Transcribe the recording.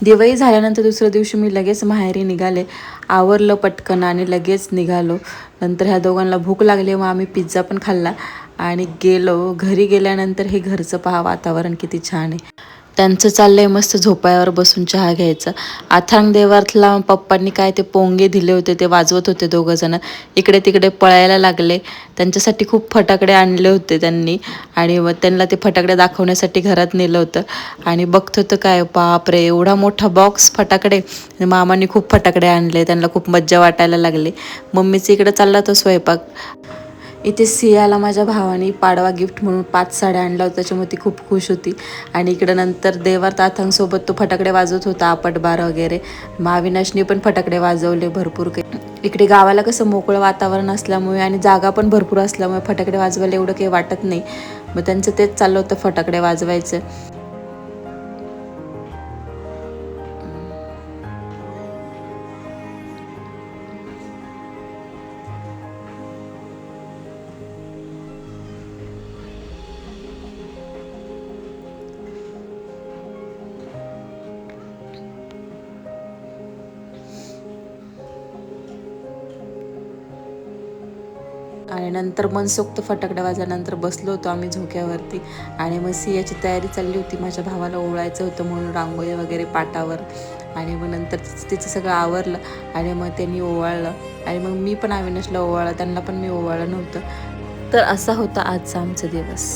दिवाळी झाल्यानंतर दुसऱ्या दिवशी मी लगेच माहेरी निघाले. आवरलं पटकन आणि लगेच निघालो. नंतर ह्या दोघांना भूक लागली, मग आम्ही पिझ्झा पण खाल्ला आणि गेलो. घरी गेल्यानंतर हे घरचं पहा वातावरण किती छान आहे. त्यांचं चाललंय मस्त झोपाळ्यावर बसून चहा घ्यायचं. अथांग देवातला पप्पांनी काय ते पोंगे दिले होते ते वाजवत होते दोघंजणं. इकडे तिकडे पळायला लागले. त्यांच्यासाठी खूप फटाकडे आणले होते त्यांनी आणि मग त्यांना ते फटाकडे दाखवण्यासाठी घरात नेलं होतं. आणि बघत होतं काय बापरे एवढा मोठा बॉक्स फटाकडे. मामांनी खूप फटाकडे आणले, त्यांना खूप मज्जा वाटायला लागली. मम्मीचं इकडं चालला तो स्वयंपाक. इथे सियाला माझ्या भावाने पाडवा गिफ्ट म्हणून 5 साड्या आणल्या होत्या, त्याच्यामुळे ती खूप खुश होती. आणि इकडं नंतर देवार ताथांसोबत तो फटाकडे वाजवत होता आपटबार वगैरे. अविनाशने पण फटाकडे वाजवले भरपूर काही. इकडे गावाला कसं मोकळं वातावरण असल्यामुळे आणि जागा पण भरपूर असल्यामुळे फटाकडे वाजवायला एवढं काही वाटत नाही. मग त्यांचं तेच चाललं होतं फटाकडे वाजवायचं. आणि नंतर मनसोक्त फटाकडे वाजल्यानंतर बसलो होतो आम्ही झोक्यावरती. आणि मग सियाची तयारी चालली होती, माझ्या भावाला ओवाळायचं होतं म्हणून रांगोळी वगैरे पाटावर. आणि मग नंतर तिचं सगळं आवरलं आणि मग त्यांनी ओवाळलं. आणि मग मी पण अविनाशला ओवाळलं, त्यांना पण मी ओवाळलं नव्हतं. तर असा होता आजचा आमचा दिवस.